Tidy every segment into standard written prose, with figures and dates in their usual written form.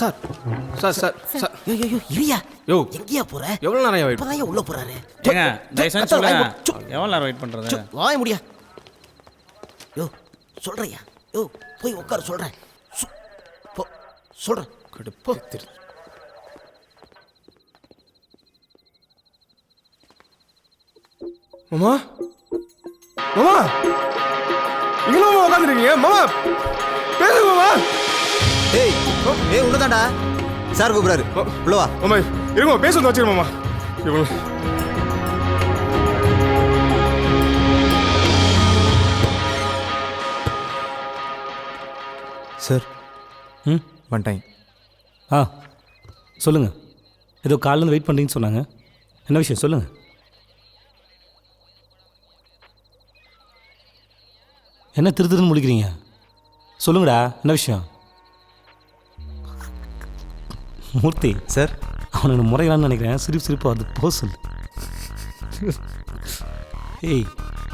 Sir sir sir sir ஐயோ இல்லையா யோ எங்கேயா போற? எவ்வளோ நேரம் வெயிட் இப்பதான் உள்ள போறாரு. ஏங்க தயவுசெய்து சொல்லுங்க எவ்வளோ நேரம் வெயிட் பண்ணுறது? வாய முடியா? யோ சொல்றியா? யோ போய் உட்கார சொல்றேன். போ சொல்றேன். கடுப்போ மாமா மாமா இங்கே மாமா உட்காந்துருக்கீங்க மாமா பேசுங்க மாமா. ஏய் ஏய் உள்ளதாண்டா சார் கூப்பிடாரு உள்ள வா. மாமா இருங்க பேசுறது வச்சுக்கிறேன் மாமா. இவ்வளோ சார் ம் வந்துட்டேன். ஆ சொல்லுங்கள். ஏதோ காலையிலேருந்து வெயிட் பண்ணுறீங்கன்னு சொன்னாங்க. என்ன விஷயம் சொல்லுங்கள். என்ன திருன்னு முடிக்கிறீங்க? சொல்லுங்கடா என்ன விஷயம்? மூர்த்தி சார் அவனுக்கு முறைகளான்னு நினைக்கிறேன். சிரிப்பு வருது. போ சொல்லு. ஏய்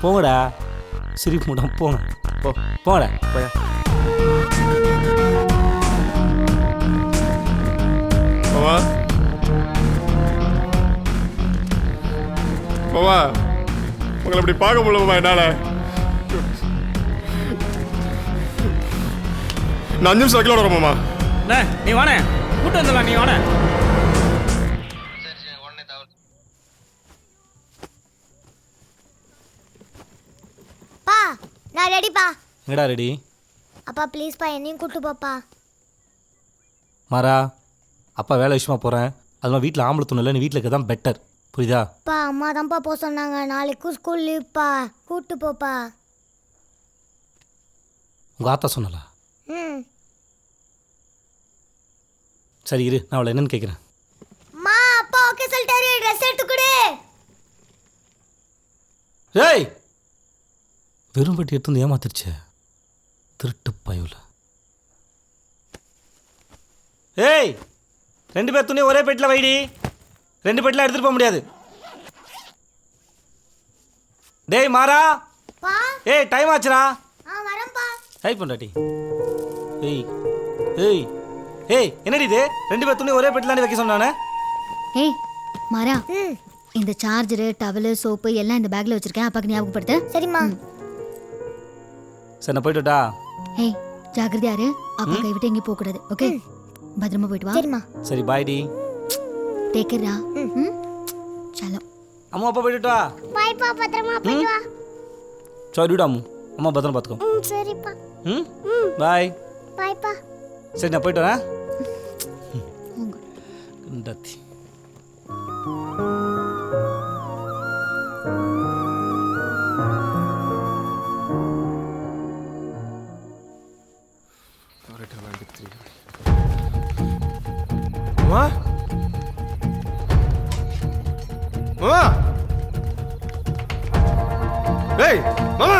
போங்கடா. சிரிப்பு மூடாம போங்க. போங்கடா. போயா. மாமா மாமா உங்களை இப்படி பார்க்க முடியல மாமா என்னால். நான் 5 நிமிஷம் வைக்கல வரேன் மாமா. அண்ணே நீ வானே கூட்டு வந்துடலாம். நீ வானே. பா நான் ரெடிப்பா. எங்கடா ரெடி? அப்பா ப்ளீஸ்ப்பா என்னையும் கூட்டு போப்பா. மாறா அப்பா வேலை விஷயமா போகிறேன். அதெல்லாம் வீட்டில் ஆம்பளை துணை இல்லை. நீ வீட்டில் இருக்க தான் பெட்டர். புரியுதா? பா அம்மா தான்ப்பா போக சொன்னாங்க. நாளைக்கும் ஸ்கூல் லீவ்ப்பா. கூட்டு போப்பா. உங்கள் ஆத்தா சொன்னலா? ம் சரி இரு நான் அவளை என்னன்னு கேட்குறேன். மா அப்பா ஓகே சொல்லிட்டாரு. ட்ரெஸ் எடுத்து கொடு. ஏய் வெறும் பெட்டி எடுத்து வந்து ஏமாத்திருச்சே திருட்டு பயவுல. ஏய் 2 பேர் துணி ஒரே பெட்டில் வைடி. 2 பெட்டில் எடுத்துகிட்டு போக முடியாது. டேய் மாறா. பா ஏய் டைம் ஆச்சுடா. வரேன்ப்பா. ஹை பண்ணாட்டி. ஏய் ஏய் ஏய் என்னடி இது? 2 பேர் துணி ஒரே பெட்டில் வைக்க சொன்னானே. ஏய் மாறா ம் இந்த சார்ஜரு டவலு சோப்பு எல்லாம் இந்த பேக்ல வச்சிருக்கேன். அப்பாக்கு ஞாபகப்படுத்து. சரிம்மா. சரி நான் போய்ட்டுட்டா. ஏய் ஜாக்கிரதையா இரு. அப்பா கை விட்டு எங்கேயும் போக கூடாது. ஓகே பத்திரமா போயிட்டு வா. சரிம்மா. சரி பாய் டி. டேக் கேர் டா. சலோ. அம்மா அப்பா போய்ட்டுட்டா. பாய்ப்பா பத்திரமா போயிட்டு வா. சரிடா அம்மு. அம்மா பத்திரம் பார்த்துக்கோ. சரிப்பா. ம் பாய். பாய்ப்பா. சரி நான் போயிட்டு வரேன். கண்டாத்தி. மாமா மாமா ஏய் மாமா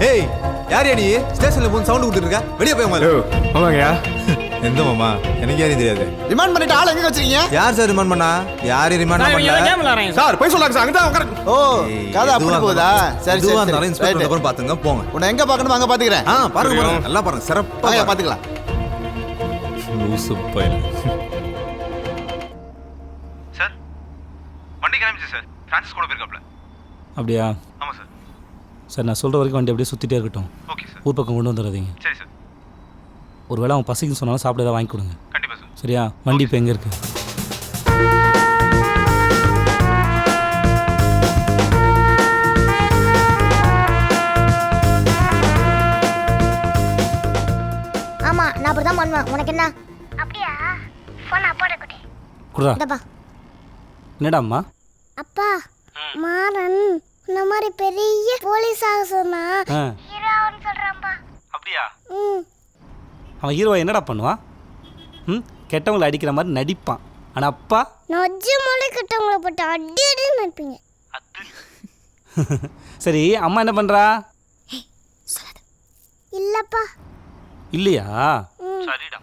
ஏய் யார் நீ? ஸ்டேஷன்ல போய் சவுண்ட் விட்டுட்டு இருக்க. வெளியே போய் ஹலோ மாமாங்கயா. எந்த மாமா? எனக்கு யாரையும் தெரியாது. ரிமாண்ட் பண்ணிட்டு ஆள எங்க வச்சிருக்கீங்க? யார் சார் ரிமாண்ட் பண்ணா? யாரையும் ரிமாண்ட் நான் இவங்க பண்ணல. Game விளையாடுறேன் sir. சார் போய் சொல்லாங்க சார். அங்கே தான் உட்காரு. ஓ கதை அப்படி போகுதா? சரி இதுவா சரி இருந்தாலும் சரி. Inspector right. அப்புறம் பாத்துங்க போங்க. உன்னை எங்க பார்க்கணுமோ அங்க பாத்துக்கிறேன். பாருங்க பாருங்க நல்லா பாருங்க சிறப்பா வாங்க பாத்துக்கலாம். லூசு பையன். சார் வண்டி கிளம்பிச்சு சார். ஃப்ரான்சிஸ் கூட போயிருக்காப்ல. அப்படியா? ஆமாம் சார். சார் நான் சொல்கிற வரைக்கும் வண்டி அப்படியே சுற்றிட்டே இருக்கட்டும். Okay sir. ஊர் பக்கம் கொண்டு வந்துடாதீங்க. சரி சார். ஒரு வேளை அவன் பசிக்குன்னு சொன்னாலும் சாப்பிட ஏதாவது வாங்கி கொடுங்க. கண்டிப்பாக சார். சரியா? வண்டி இப்போ எங்கே இருக்கு? ஆமா நான் அப்படிதான் பண்ணுவேன். உனக்கு என்ன? அப்படியா? போன் அப்பாட குட்டி. குடுறா. இந்தப்பா. என்னடா அம்மா? அப்பா மாறன் இந்த மாதிரி பெரிய போலீஸ் ஆக சொன்னா ஆ ஹீரோன்னு சொல்றான்பா. அப்படியா? ம் அவன் ஹீரோவை என்னடா பண்ணுவான்? ம் கெட்டவங்களை அடிக்கிற மாதிரி நடிப்பான். ஆனால் அப்பா நொஜ்ஜு மொழி கிட்டவங்களை போட்டு அடி அடின்னு நினைப்பீங்க. சரி அம்மா என்ன பண்ணுறா? இல்லப்பா. இல்லையா? சரிடா.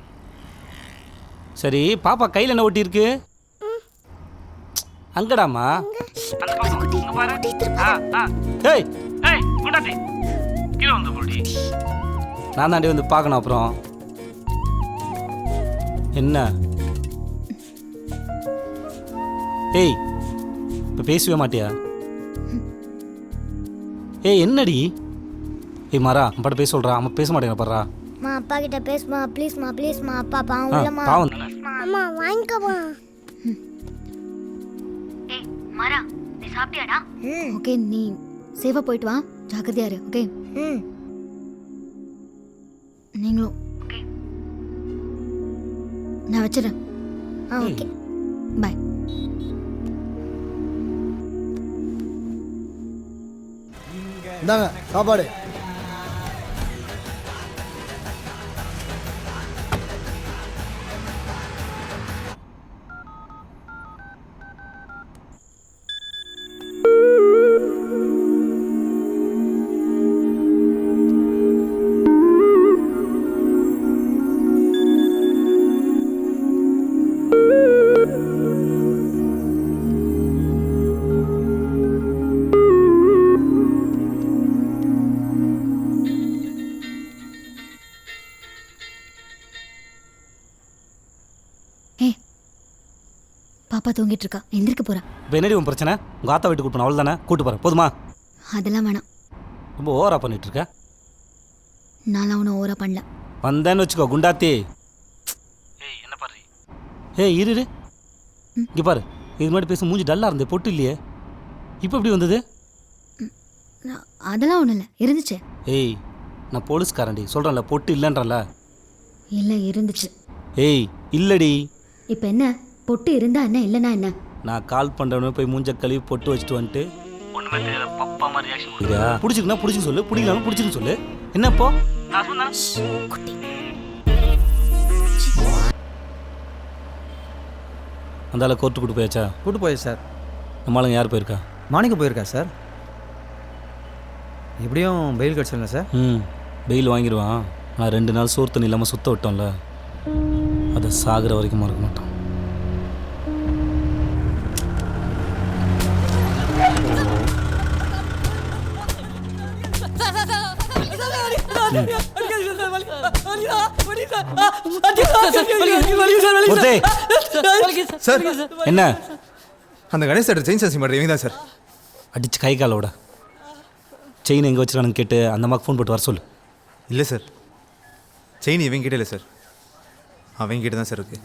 சரி பாப்பா கையில் என்ன ஒட்டி இருக்கு? அங்கடாமா. ஏய் ஏய் குண்டாட்டி கீழே வந்து போடி. நான் தாண்டி வந்து பார்க்கணும். அப்புறம் என்ன? ஏய் இப்போ பேசவே மாட்டியா? ஏய் என்னடி? ஏய் மாறா அப்பாட்ட பேச சொல்கிறா, அம்மா பேச மாட்டேங்க பாடுறா. மா அப்பா கிட்ட பேசுமா ப்ளீஸ்மா அப்பா பாவம் இல்லம்மா. பாவம். அம்மா வாங்கிக்கோமா. ஏய் மாரா நீ சாப்பிட்டியாடா? ஓகே நீ சேஃபா போயிட்டு வா, ஜாக்கிரதையா இரு. ஓகே நீங்களும். ஓகே நான் வச்சிடறேன். Okay bye. இந்தாங்க சாப்பாடு. பாப்பா தூங்கிட்டு இருக்கா, எந்திரிக்க போறா. இப்போ என்னடி உன் பிரச்சனை? உங்கள் ஆத்தா வீட்டுக்கு கூட்டு அவள் தானே கூட்டு போகிறேன் போதுமா? அதெல்லாம் வேணாம். ரொம்ப ஓவரா பண்ணிட்டு இருக்க. நான்லாம் ஒன்றும் ஓவரா பண்ணல. வந்தேன்னு வச்சுக்கோ குண்டாத்தி. ஏய் என்ன பாரு. ஏய் இரு இங்கே பாரு. இது மாதிரி பேச மூஞ்சி டல்லாக இருந்தே, பொட்டு இல்லையே, இப்போ எப்படி வந்தது? அதெல்லாம் ஒன்றும் இல்லை, இருந்துச்சு. ஏய் நான் போலீஸ்காரன்டி, சொல்கிறேன்ல பொட்டு இல்லைன்றல. இல்லை இருந்துச்சு. ஏய் இல்லடி. இப்போ என்ன? பொட்டு இருந்தா என்ன, இல்லைன்னா என்ன? நான் கால் பண்ணுறவனே போய் மூஞ்ச கழுவி பொட்டு வச்சுட்டு வந்துட்டு ஒன்றுமே தெரியல பப்பா மாதிரி ரியாக்ஷன் கொடுக்குறா. பிடிச்சிக்குன்னா பிடிச்சின்னு சொல்லு, பிடிக்கலாம்னு பிடிச்சின்னு சொல்லு. என்னப்போ நான் சொன்னேன். அந்த ஆளை கோர்ட்டு கூட்டு போயாச்சா? கூட்டு போய் சார். நம்ம ஆளுங்க யார் போயிருக்கா? மாணிக்கம் போயிருக்கா சார். எப்படியும் பெயில் கிடச்சிடல சார். பெயில் வாங்கிடுவான். நான் 2 நாள் சோறு தண்ணி இல்லாமல் சுத்த விட்டோம்ல, அதை சாகிற வரைக்கும் மறக்க மாட்டான். சார் என்ன அந்த கணேஷ் சார் செயின் சாசி பண்ணுற இவங்க தான் சார். அடிச்சு கை காலோட செயின் எங்கே வச்சுருக்கானு கேட்டு அந்த அம்மாக்கு ஃபோன் போட்டு வர சொல்லு. இல்லை சார், செயின் இவங்க கிட்ட இல்லை சார், அவங்க கிட்ட தான் சார் இருக்கு.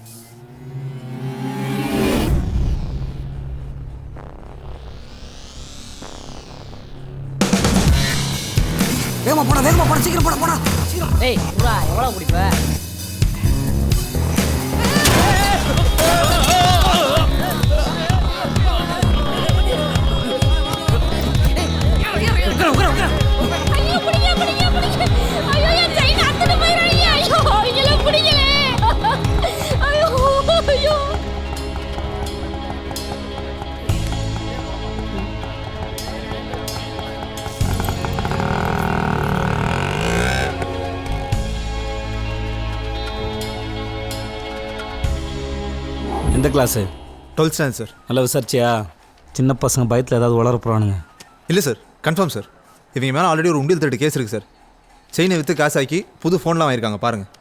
வேகமா போடா சீக்கிரம் போடா. ஏய் புறா எவ்வளோ குடிப்ப? எந்த கிளாஸு? 12th standard sir. நல்லா விசாரிச்சியா? சின்ன பசங்க பயத்தில் ஏதாவது வளர போகிறானுங்க. இல்லை சார், கன்ஃபார்ம் சார். இவங்க மேலே ஆல்ரெடி ஒரு உண்டியல் திருட்டு கேஸ் இருக்குது சார். செயினை விற்று காசு ஆக்கி புது ஃபோன்லாம் வாங்கியிருக்காங்க பாருங்கள்.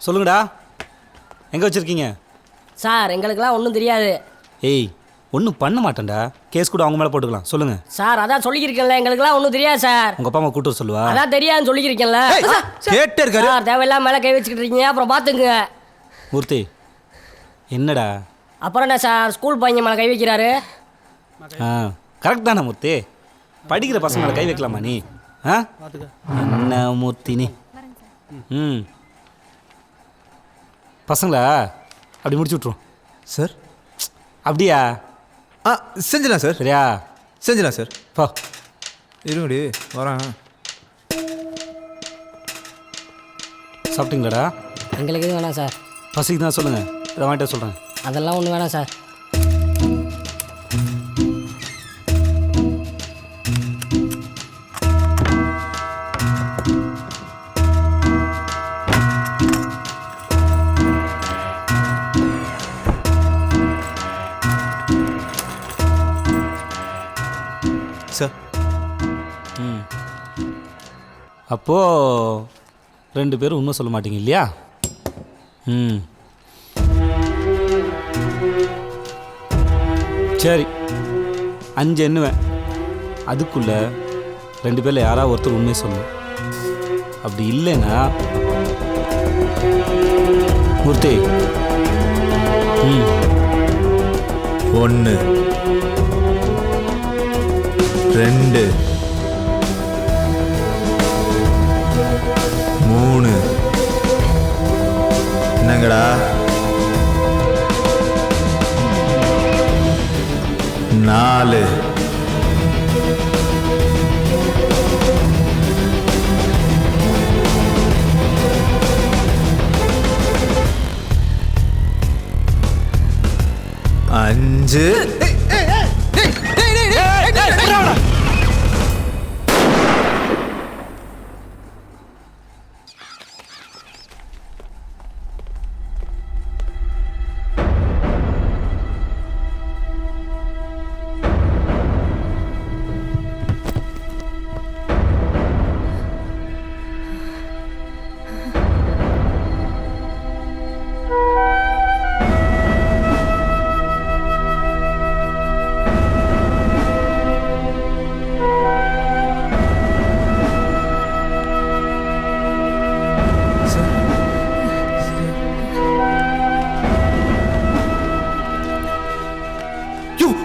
சொல்லுங்கடா, எங்கே வச்சுருக்கீங்க? சார் எங்களுக்கெல்லாம் ஒன்றும் தெரியாது. ஏய் ஒன்றும் பண்ண மாட்டேன்டா, கேஸ் கூட அவங்க மேலே போட்டுக்கலாம். சொல்லுங்கள் சார். அதான் சொல்லியிருக்கேன்ல, எங்களுக்கெல்லாம் ஒன்றும் தெரியாது சார். உங்கள் அப்பா அம்மா கூட்டு வர சொல்லுவா. அதான் தெரியாதுன்னு சொல்லியிருக்கேன்ல. கேட்டே இருக்காரு சார் தேவையில்லாம மேலே கை வச்சுக்கிட்டு இருக்கீங்க, அப்புறம் பார்த்துங்க. மூர்த்தி என்னடா? அப்புறம் என்ன சார், ஸ்கூல் பையன் மேலே கை வைக்கிறாரு? கரெக்ட் தானே மூர்த்தி? படிக்கிற பசங்க மேலே கை வைக்கலாமா நீ? என்ன மூர்த்தி நீ? பசங்களா அப்படி முடிச்சு விட்ருவோம் சார். அப்படியா? செஞ்சிடலாம் சார். சரியா? செஞ்சிடலாம் சார். பா இருங்கடி வரேன். சாப்பிட்டீங்களாடா? எங்களுக்கு எதுவும் வேணாம் சார். பசிக்கு தான் சொல்லுங்கள், இதை வாங்கிட்டு சொல்கிறேன். அதெல்லாம் ஒன்றும் வேணாம் சார். சார் அப்போது 2 பேரும் உண்மை சொல்ல மாட்டீங்க இல்லையா? ம், சரி 5 எண்ணுவேன். அதுக்குள்ளே 2 பேரில் யாராவது ஒருத்தர் உண்மையை சொல்லணும். அப்படி இல்லைன்னா மூர்த்தி. ம், 1 2 3 என்னங்கடா 4 5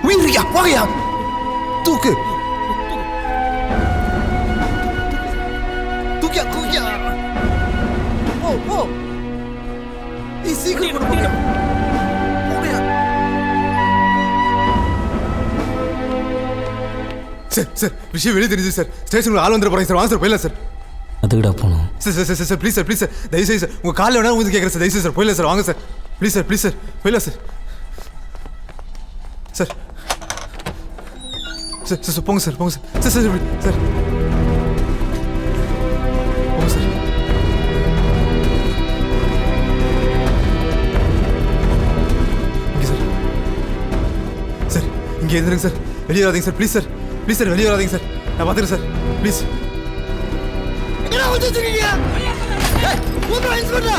உயிரியா போகையா தூக்கு தூக்கியா தூக்கியா போ போ நீ சீக்கிரம் கொண்டு போங்க போகையா சார் விஷயம் வெளியே தெரிஞ்சு சார் ஸ்டேஷனுக்கு ஆள் வந்துட போறேன் சார் வாங்க சார் போயிடலாம் சார் அதுக்கிட்ட போகணும். சார் ப்ளீஸ் சார் தயவுசெய்து சார் உங்கள் காலில் வேணா வந்து கேட்குறேன் சார் தயவுசெய்து சார் போயிடலாம் சார் வாங்க சார் ப்ளீஸ் சார் போயிடலாம் சார் சார் சார் போங்க சார் சார் சார் சார் போங்க சார் இங்கே சார் இங்கே இருந்துருங்க சார் வெளியே வராதீங்க சார் ப்ளீஸ் சார் வெளியே வராதீங்க சார் நான் பார்த்துக்கிறேன் சார் ப்ளீஸ் என்ன வந்து வச்சிருக்கீங்க? ஏய், ஊர்ல இன்ஸ்பெக்டர்